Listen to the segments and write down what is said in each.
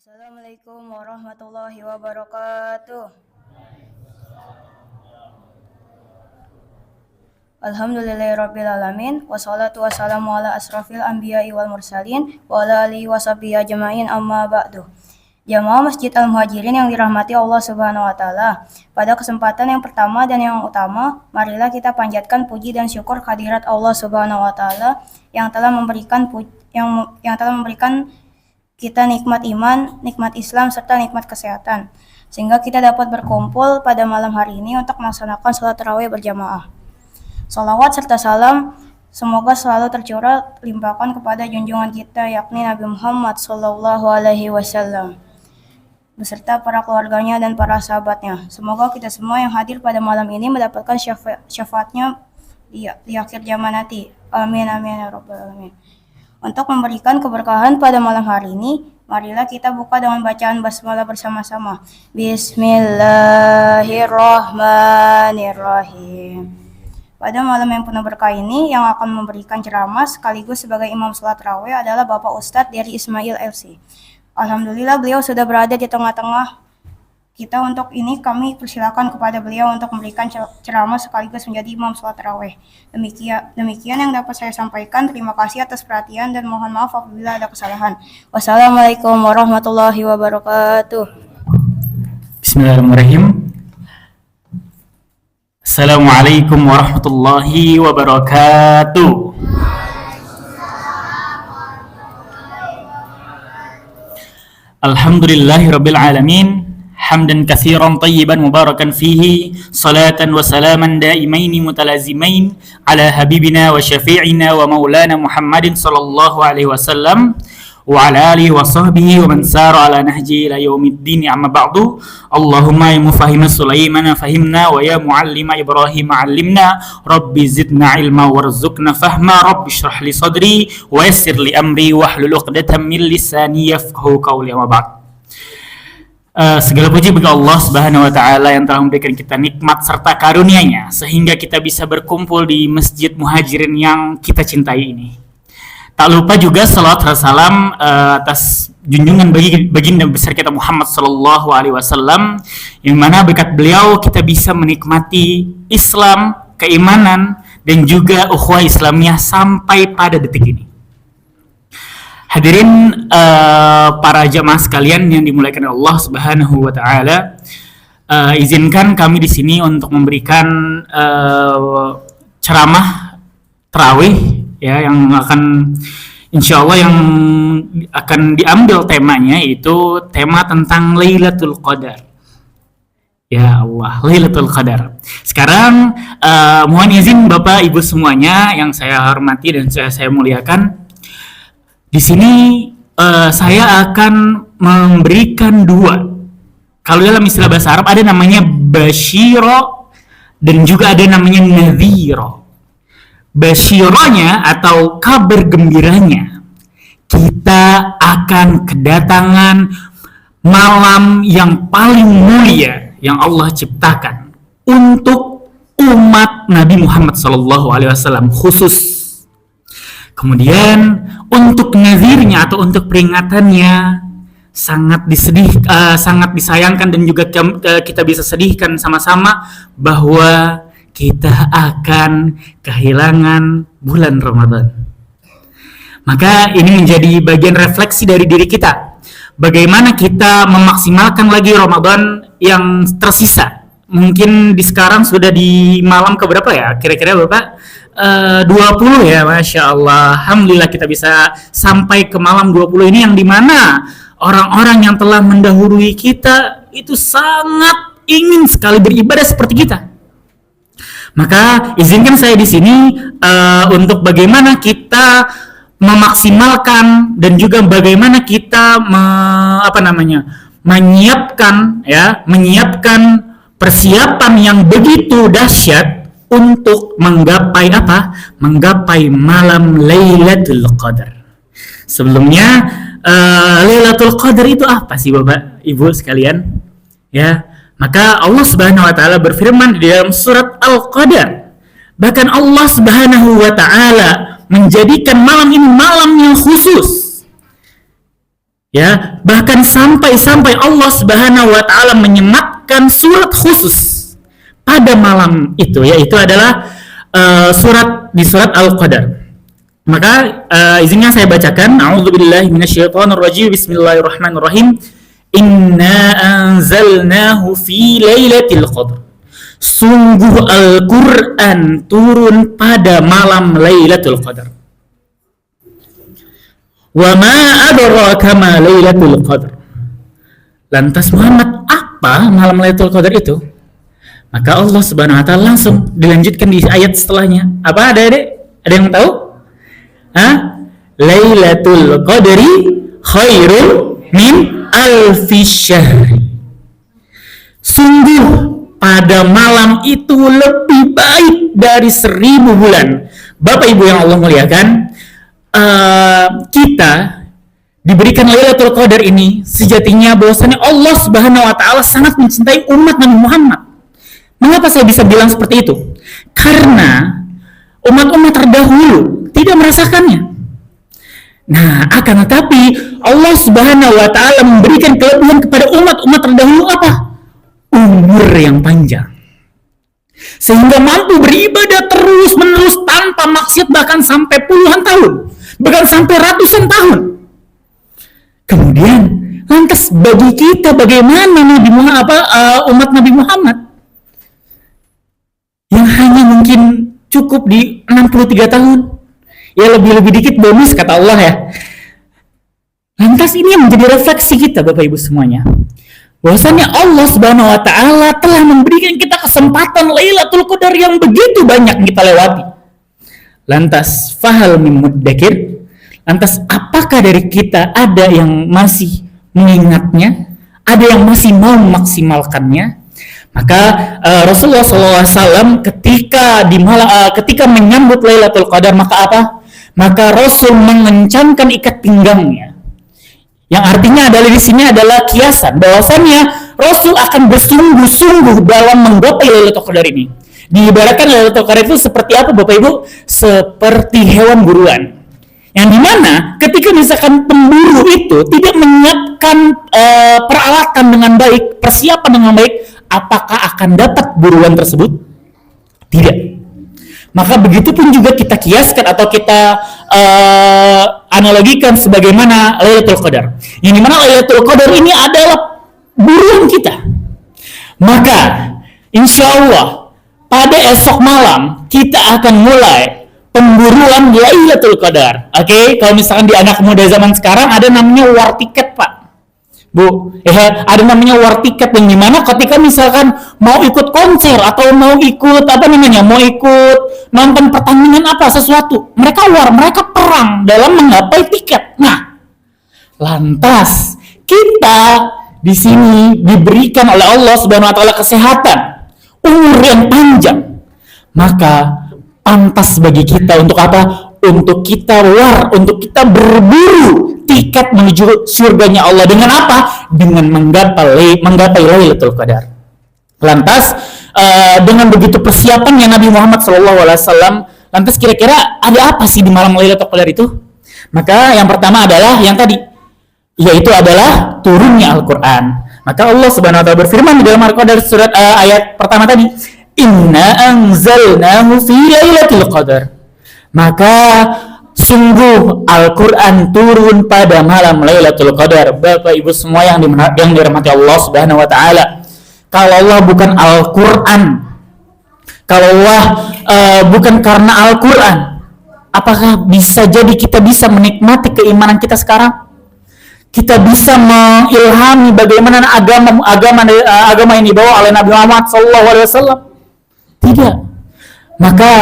Assalamualaikum warahmatullahi wabarakatuh. Alhamdulillahirabbil alamin wassalatu wassalamu ala asrofil anbiya'i wal mursalin wa ala alihi washabihi ajmain amma ba'du. Jamaah Masjid Al-Muhajirin yang dirahmati Allah Subhanahu wa taala. Pada kesempatan yang pertama dan yang utama, marilah kita panjatkan puji dan syukur kehadirat Allah Subhanahu wa taala yang telah memberikan kita nikmat iman, nikmat Islam, serta nikmat kesehatan, sehingga kita dapat berkumpul pada malam hari ini untuk melaksanakan sholat tarawih berjamaah. Sholawat serta salam semoga selalu tercurah limpahkan kepada junjungan kita, yakni Nabi Muhammad SAW, beserta para keluarganya dan para sahabatnya. Semoga kita semua yang hadir pada malam ini mendapatkan syafaatnya di akhir zaman nanti. Amin amin ya rabbal alamin. Untuk memberikan keberkahan pada malam hari ini, marilah kita buka dengan bacaan basmalah bersama-sama. Bismillahirrahmanirrahim. Pada malam yang penuh berkah ini, yang akan memberikan ceramah sekaligus sebagai imam sholat tarawih adalah Bapak Ustadz dari Ismail FC. Alhamdulillah beliau sudah berada di tengah-tengah kita. Untuk ini kami persilakan kepada beliau untuk memberikan ceramah sekaligus menjadi imam sholat tarawih. Demikian yang dapat saya sampaikan. Terima kasih atas perhatian dan mohon maaf apabila ada kesalahan. Wassalamualaikum warahmatullahi wabarakatuh. Bismillahirrahmanirrahim. Assalamualaikum warahmatullahi wabarakatuh. Alhamdulillahirabbil alamin. Hamdan katsiran tayyiban mubarakan fihi, salatan wa salaman daimaini mutalazimain ala habibina wa syafi'ina wa maulana Muhammadin sallallahu alaihi wasallam wa ala alihi wa sahbihi wa man sara ala nahji ila yaumiddin, amma ba'du. Allahumma ya mufahima Sulaiman fahimna wa ya muallima Ibrahim allimna, rabbi zidna ilma warzuqna fahma, rabbi shrah li sadri wa yassir li amri wahlul 'uqdatam min lisani yafqahu qawli, amma ba'd. Segala puji bagi Allah Subhanahu wa taala yang telah memberikan kita nikmat serta karunia-Nya sehingga kita bisa berkumpul di Masjid Muhajirin yang kita cintai ini. Tak lupa juga salawat dan salam atas junjungan baginda besar kita Muhammad sallallahu alaihi wasallam, yang mana berkat beliau kita bisa menikmati Islam, keimanan dan juga ukhuwah Islamiyah sampai pada detik ini. Hadirin para jamaah sekalian yang dimuliakan Allah Subhanahu wa taala, izinkan kami di sini untuk memberikan ceramah tarawih ya, yang akan insyaallah yang akan diambil temanya itu tema tentang Lailatul Qadar. Ya Allah, Lailatul Qadar. Sekarang mohon izin Bapak Ibu semuanya yang saya hormati dan saya muliakan. Di sini saya akan memberikan dua. Kalau dalam istilah bahasa Arab ada namanya basyiro dan juga ada namanya nadhiro. Basyironya atau kabar gembiranya, kita akan kedatangan malam yang paling mulia yang Allah ciptakan untuk umat Nabi Muhammad SAW khusus. Kemudian untuk nazirnya atau untuk peringatannya sangat disayangkan dan juga kita bisa sedihkan sama-sama bahwa kita akan kehilangan bulan Ramadan. Maka ini menjadi bagian refleksi dari diri kita. Bagaimana kita memaksimalkan lagi Ramadan yang tersisa. Mungkin di sekarang sudah di malam keberapa ya? Kira-kira Bapak? 20 ya, Masya Allah. Alhamdulillah kita bisa sampai ke malam 20 ini, yang dimana orang-orang yang telah mendahului kita itu sangat ingin sekali beribadah seperti kita. Maka izinkan saya di sini untuk bagaimana kita memaksimalkan dan juga bagaimana kita menyiapkan persiapan yang begitu dahsyat untuk menggapai malam Lailatul Qadar. Sebelumnya Lailatul Qadar itu apa sih Bapak Ibu sekalian? Ya, maka Allah Subhanahu wa taala berfirman di dalam surat Al-Qadar. Bahkan Allah Subhanahu wa taala menjadikan malam ini malam yang khusus. Ya, bahkan sampai Allah Subhanahu wa taala menyematkan surat khusus pada malam itu, yaitu adalah surat Al-Qadar. Maka izinnya saya bacakan. A'udzubillahi minasyaitonirrajim. Bismillahirrahmanirrahim. Inna anzalnahu fi lailatul qadar. Sungguh Al-Qur'an turun pada malam Lailatul Qadar. Wa ma adraka ma Lailatul Qadar. Lantas Muhammad, apa malam Lailatul Qadar itu? Maka Allah Subhanahu wa taala langsung dilanjutkan di ayat setelahnya. Apa ada Dek? Ada yang tahu? Lailatul Qadri khairun min alfi syahri. Sungguh pada malam itu lebih baik dari 1000 bulan. Bapak Ibu yang Allah muliakan, kita diberikan Lailatul Qadar ini sejatinya bahwasanya Allah Subhanahu wa taala sangat mencintai umat Nabi Muhammad. Mengapa saya bisa bilang seperti itu? Karena umat-umat terdahulu tidak merasakannya. Nah, akan tetapi Allah Subhanahu wa taala memberikan kelebihan kepada umat-umat terdahulu apa? Umur yang panjang. Sehingga mampu beribadah terus-menerus tanpa maksiat bahkan sampai puluhan tahun, bahkan sampai ratusan tahun. Kemudian, lantas bagi kita bagaimana umat Nabi Muhammad yang hanya mungkin cukup di 63 tahun. Ya lebih-lebih dikit bonus kata Allah ya. Lantas ini yang menjadi refleksi kita Bapak Ibu semuanya. Bahwasanya Allah Subhanahu wa taala telah memberikan kita kesempatan Lailatul Qadar yang begitu banyak kita lewati. Lantas fahal min muddakir? Lantas apakah dari kita ada yang masih mengingatnya? Ada yang masih mau memaksimalkannya? Maka Rasulullah SAW ketika menyambut Lailatul Qadar, maka apa? Maka Rasul mengencangkan ikat pinggangnya. Yang artinya adalah di sini adalah kiasan bahwasannya Rasul akan bersungguh-sungguh dalam menggapai Lailatul Qadar ini. Diibaratkan Lailatul Qadar itu seperti apa Bapak Ibu? Seperti hewan buruan. Yang dimana ketika misalkan pemburu itu tidak menyiapkan peralatan dengan baik, persiapan dengan baik, apakah akan dapat buruan tersebut? Tidak. Maka begitu pun juga kita kiaskan atau kita analogikan sebagaimana Lailatul Qadar. Yang dimana Lailatul Qadar ini adalah buruan kita. Maka insya Allah pada esok malam kita akan mulai pemburuan Lailatul Qadar. Oke, kalau misalkan di anak muda zaman sekarang ada namanya war tiket Pak. Bu, ada namanya war tiket yang dimana ketika misalkan mau ikut konser atau mau ikut mau ikut nonton pertandingan sesuatu, mereka perang dalam menggapai tiket. Nah, lantas kita di sini diberikan oleh Allah Subhanahu wa taala kesehatan, umur yang panjang. Maka pantas bagi kita untuk apa? Untuk kita untuk kita berburu tiket menuju surganya Allah dengan apa? Dengan menggapai Lailatul Qadar. Lantas dengan begitu persiapannya Nabi Muhammad SAW, lantas kira-kira ada apa sih di malam Lailatul Qadar itu? Maka yang pertama adalah yang tadi, yaitu adalah turunnya Al-Quran. Maka Allah Subhanahu wa taala berfirman di dalam Al-Qadar surat ayat pertama tadi, Inna anzalnahu fi Lailatul Qadar. Maka sungguh Al-Quran turun pada malam Lailatul Qadar. Bapak Ibu semua yang dirahmati Allah Subhanahu wa taala. Kalau Allah bukan Al-Quran, kalau Allah bukan karena Al-Quran, apakah bisa jadi kita bisa menikmati keimanan kita sekarang? Kita bisa mengilhami bagaimana agama yang dibawa oleh Nabi Muhammad SAW? Tidak. Maka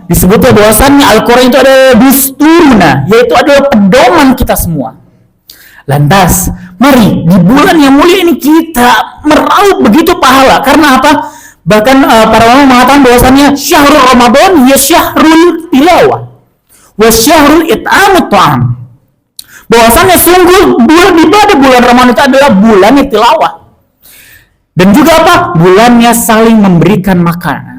disebutnya bahwasannya Al-Quran itu adalah dusturuna, yaitu adalah pedoman kita semua. Lantas, mari di bulan yang mulia ini kita meraup begitu pahala. Karena apa? Bahkan para ulama mengatakan bahwasannya syahrul Ramadan ya syahrul tilawah wa syahrul it'amut ta'am. Bahwasannya sungguh bulan ibadah bulan Ramadan itu adalah bulan tilawah. Dan juga apa? Bulannya saling memberikan makanan.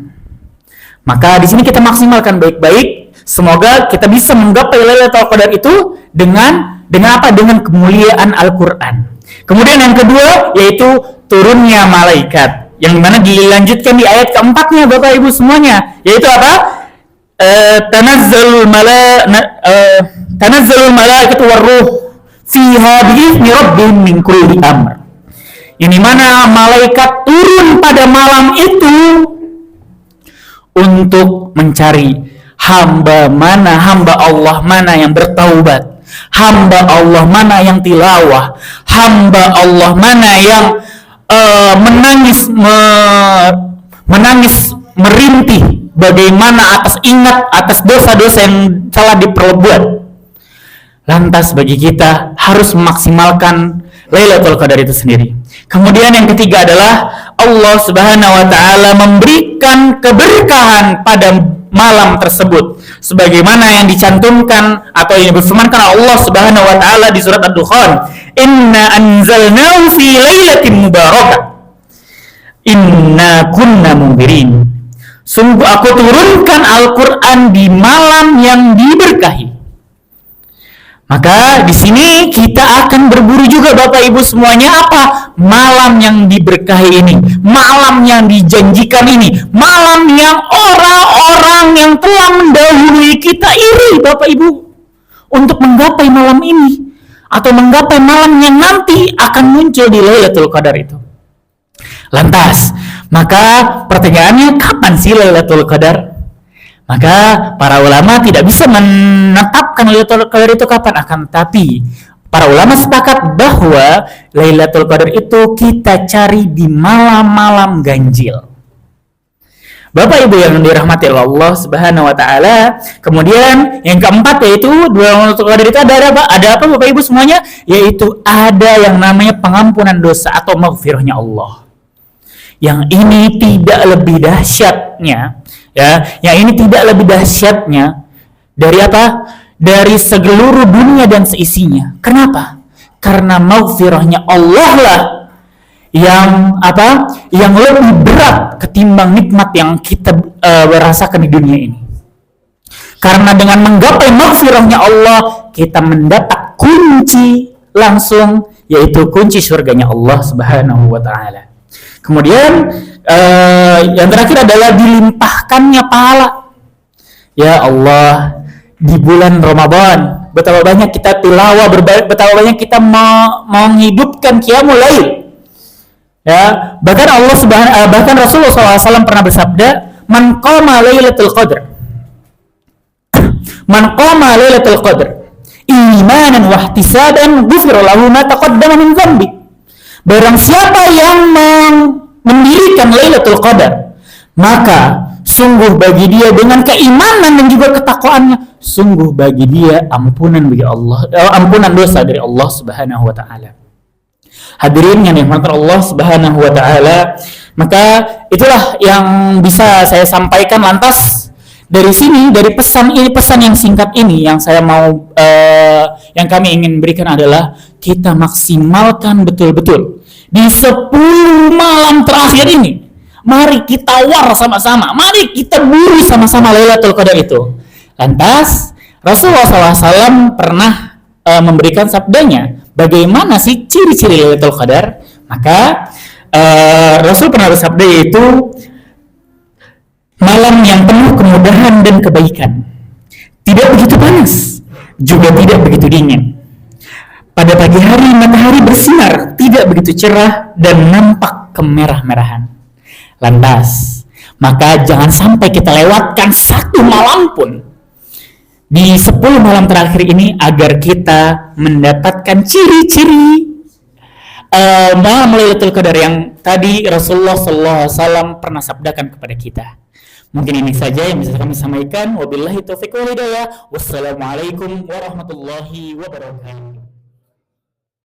Maka di sini kita maksimalkan baik-baik. Semoga kita bisa menggapai Lailatul Qadar itu dengan Dengan apa? Dengan kemuliaan Al-Quran. Kemudian yang kedua yaitu turunnya malaikat, yang dimana dilanjutkan di ayat keempatnya Bapak Ibu semuanya, yaitu apa? Tanazzalul malaikatu warruh fiha bi'izni rabbihim min kulli amr. Yang dimana malaikat turun pada malam itu untuk mencari hamba Allah mana yang bertaubat, hamba Allah mana yang tilawah, hamba Allah mana yang menangis merintih bagaimana ingat atas dosa-dosa yang telah diperbuat. Lantas bagi kita harus memaksimalkan Lailatul Qadar itu sendiri. Kemudian yang ketiga adalah Allah Subhanahu wa taala memberikan keberkahan pada malam tersebut sebagaimana yang dicantumkan atau yang difirmankan Allah Subhanahu wa taala di surat Ad-Dukhan, "Inna anzalnahu fi lailatin mubarakah. Inna kunna munzirin." Sungguh aku turunkan Al-Qur'an di malam yang diberkahi. Maka di sini kita akan berburu juga Bapak Ibu semuanya, apa? Malam yang diberkahi ini, malam yang dijanjikan ini, malam yang orang-orang yang telah mendahului kita iri Bapak Ibu untuk menggapai malam ini atau menggapai malam yang nanti akan muncul di Lailatul Qadar itu. Lantas, maka pertanyaannya, kapan sih Lailatul Qadar? Maka para ulama tidak bisa menetapkan Lailatul Qadar itu kapan, akan tapi para ulama sepakat bahwa Lailatul Qadar itu kita cari di malam-malam ganjil. Bapak Ibu yang dirahmati Allah Subhanahu wa taala. Kemudian yang keempat yaitu Lailatul Qadar itu ada apa? Ada apa Bapak Ibu semuanya? Yaitu ada yang namanya pengampunan dosa atau maghfirahnya Allah. Yang ini tidak lebih dahsyatnya, yang ini tidak lebih dahsyatnya dari apa? Dari seluruh dunia dan seisinya. Kenapa? Karena maghfirahnya Allah lah yang apa? Yang lebih berat ketimbang nikmat yang kita rasakan di dunia ini. Karena dengan menggapai maghfirahnya Allah, kita mendapat kunci langsung, yaitu kunci surganya Allah Subhanahu wa taala. Kemudian yang terakhir adalah dilimpahkannya pahala. Ya Allah, di bulan Ramadan betapa banyak kita tilawah, betapa banyak kita menghidupkan qiyamul lail. Ya, bahkan bahkan Rasulullah SAW pernah bersabda, "Man qama Lailatul Qadar, man qama Lailatul Qadar imanan wa ihtisaban ghufira lahu ma taqaddama min dhanbi." Barang siapa yang mendirikan Lailatul Qadar, maka sungguh bagi dia dengan keimanan dan juga ketakwaannya, sungguh bagi dia ampunan bagi Allah, ampunan dosa dari Allah Subhanahu wa taala. Hadirin yang dirahmati Allah Subhanahu wa taala, maka itulah yang bisa saya sampaikan. Lantas dari sini, dari pesan yang singkat ini, yang saya mau yang kami ingin berikan adalah kita maksimalkan betul-betul di 10 malam terakhir ini. Mari kita war sama-sama, mari kita buru sama-sama Lailatul Qadar itu. Lantas Rasulullah SAW pernah memberikan sabdanya, bagaimana sih ciri-ciri Lailatul Qadar? Maka Rasul pernah bersabda, yaitu malam yang penuh kemudahan dan kebaikan, tidak begitu panas, juga tidak begitu dingin. Pada pagi hari matahari bersinar, tidak begitu cerah dan nampak kemerah-merahan. Lantas, maka jangan sampai kita lewatkan satu malam pun di 10 malam terakhir ini agar kita mendapatkan ciri-ciri malam Lailatul Qadar yang tadi Rasulullah SAW pernah sabdakan kepada kita. Mungkin ini saja yang bisa kami sampaikan. Wabillahi taufiq wal hidayah. Wassalamualaikum warahmatullahi wabarakatuh.